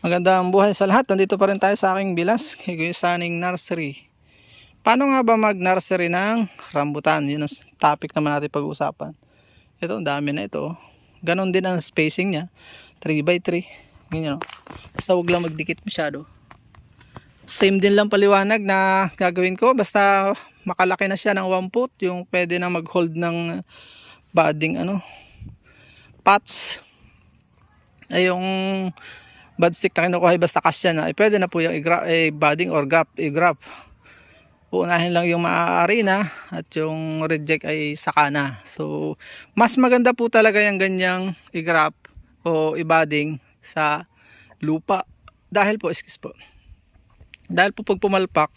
Magandang buhay sa lahat. Nandito pa rin tayo sa aking bilas, Kuya Sunning Nursery. Paano nga ba mag-nursery ng rambutan? Yun ang topic naman natin pag-uusapan. Ito, ang dami na ito. Ganon din ang spacing niya. 3x3. Ganyan. Basta huwag lang magdikit masyado. Same din lang paliwanag na gagawin ko. Basta makalaki na siya ng 1 foot. Yung pwede na mag-hold ng budding pots. Ay yung bud stick na kinukuha basta kasya na, pwede na po yung budding or i-graft. Uunahin lang yung maaari na at yung reject ay saka na. So, mas maganda po talaga yung ganyang i-graft o i-budding sa lupa. Dahil po, dahil po pag pumalpak,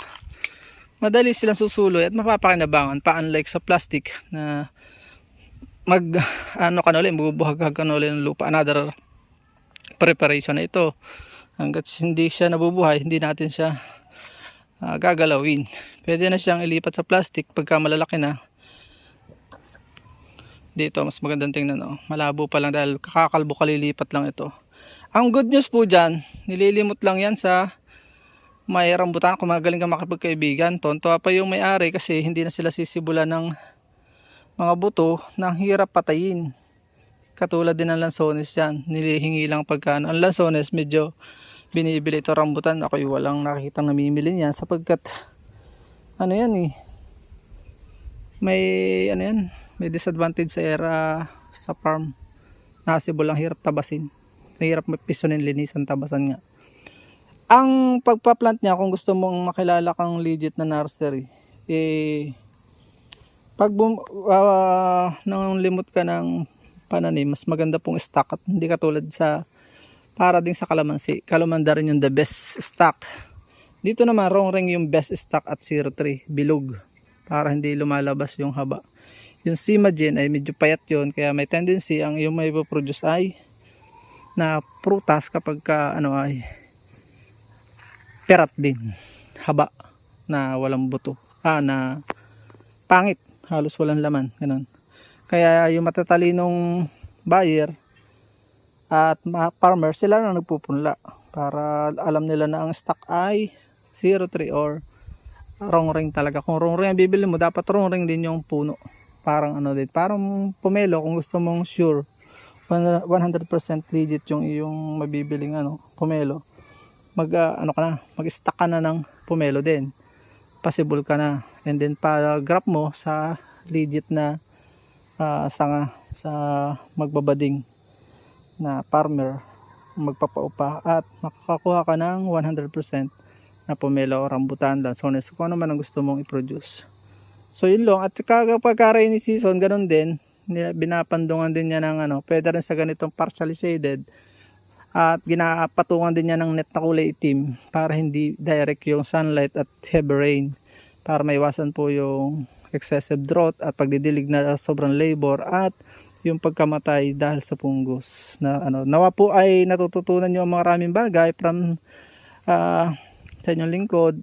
madali silang susuloy at mapapakinabangan pa, unlike sa plastic na magbubuhag ng lupa. Another preparation na ito. Hanggat hindi siya nabubuhay, hindi natin siya gagalawin. Pwede na siyang ilipat sa plastic pagka malalaki na. Dito mas magandang tingnan, malabo pa lang dahil kakakalbo, kalilipat lang ito. Ang good news po dyan, nililimot lang yan sa may rambutan. Kung magaling ka makipagkaibigan, tonto pa yung may-ari kasi hindi na sila sisibulan ng mga buto na hirap patayin. Katulad din ng lansones yan, nilihingi lang pagkano. Ang lansones medyo binibili ito rambutan. Ako'y walang nakikitang namimili niyan sapagkat may disadvantage sa era sa farm. Nasibol lang, hirap tabasin. Mahirap mapisonin, linisan, tabasan nga. Ang pagpa-plant niya, kung gusto mong makilala kang legit na nursery, pag nang limot ka ng pananim, mas maganda pong stock at hindi katulad sa para din sa kalamansi. Kalamanda rin yung the best stock. Dito naman rongreng yung best stock at 03 bilog para hindi lumalabas yung haba. Yung Simagen ay medyo payat yun, kaya may tendency ang yung may produce ay na prutas kapag ay perat din, haba na walang buto, na pangit, halos walang laman, ganun. Kaya yung matatalinong buyer at farmer, sila na nagpupunla para alam nila na ang stock ay 03 or rongreng talaga. Kung rongreng ang bibili mo, dapat rongreng din yung puno. Parang parang pomelo. Kung gusto mong sure 100% legit yung iyong mabibiling pomelo, mag-stock ka na ng pomelo din. Possible ka na. And then pa-grab mo sa legit na sanga sa magbabading na farmer, magpapaupa at makakakuha ka ng 100% na pomelo o rambutan, lansones, kung ano man ang gusto mong i-produce. So yun lang. At kapag rainy season, ganun din, binapandungan din niya ng pwede rin sa ganitong partially shaded at ginapatungan din niya ng net na kulay itim para hindi direct yung sunlight at heavy rain, para maiwasan po yung excessive drought at pagdidilig na sobrang labor at yung pagkamatay dahil sa fungus. Nawa po ay natututunan nyo ang maraming bagay from sa inyong lingkod.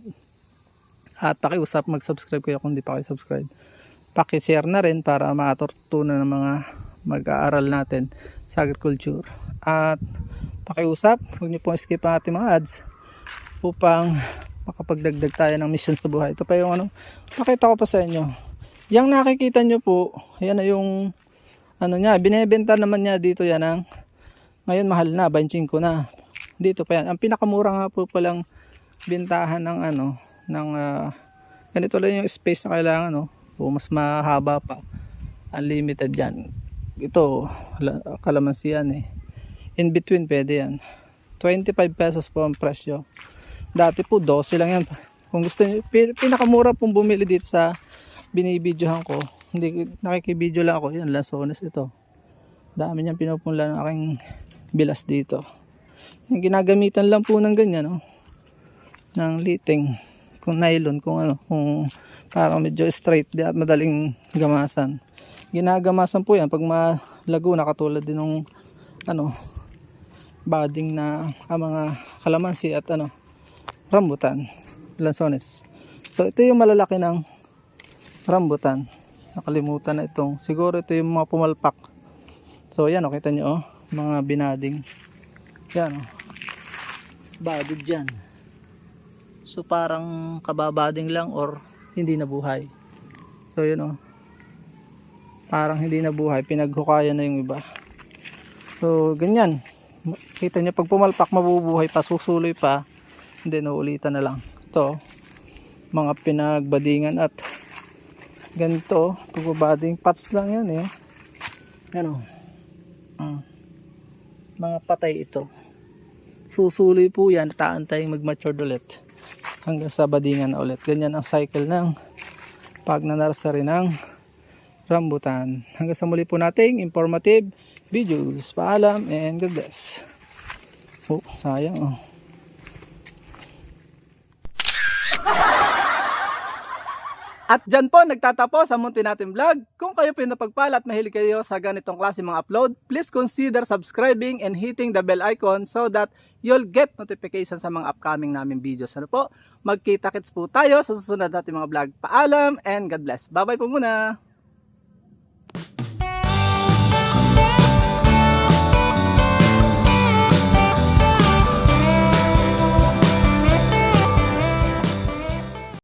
At pakiusap, mag-subscribe kayo kung hindi pa kayo subscribe. Paki-share na rin para matutunan ng mga mag-aaral natin sa agriculture. At pakiusap, huwag nyo pong skip ang ating mga ads upang makapagdagdag tayo ng mission sa buhay. Ito pa yung pakita ko pa sa inyo. Yang nakikita nyo po, yan na yung binebenta naman niya dito yan ngayon mahal na, 25 na. Dito pa yan. Ang pinakamura nga po palang bintahan ng ganito lang yung space na kailangan, o mas mahaba pa. Unlimited yan. Ito, kalamansi yan In between pwede yan. 25 pesos po ang presyo. Dati po 12 lang yan. Kung gusto niyo, pinakamura pong bumili dito sa binibidyohan ko. Hindi nakikibidyo lang ako. Yan, lansones ito. Dami niyang pinupunla ng aking bilas dito. Yung ginagamitan lang po ng ganyan, ng liting, kung nylon, kung parang medyo straight di at madaling gamasan. Ginagamasan po yan pag malago na, katulad din ng budding na mga kalamansi at rambutan, lansones. So ito yung malalaki ng rambutan. Nakalimutan na itong, siguro ito yung mga pumalpak. So yan, kita nyo mga binading. Yan budded dyan. So parang kababading lang or hindi nabuhay. So yun o. Parang hindi nabuhay. Pinaghukayan na yung iba. So ganyan. Kita nyo pag pumalpak mabubuhay pa. Susuloy pa. Hindi naulitan na lang. Ito. Mga pinagbadingan at ganito. Pagbabading pots lang yan eh. Yan o. Mga patay ito. Susuloy po yan. Taantayang mag-mature ulit. Hanggang sa badingan na ulit. Ganyan ang cycle ng pag nanarasari ng rambutan. Hanggang sa muli po nating informative videos. Paalam and God bless. Oh, sayang oh. At dyan po nagtatapos ang munti natin vlog. Kung kayo pinapagpala at mahilig kayo sa ganitong klase mga upload, please consider subscribing and hitting the bell icon so that you'll get notification sa mga upcoming namin videos. Ano po? Magkita-kits po tayo sa susunod natin mga vlog. Paalam and God bless. Bye bye po muna.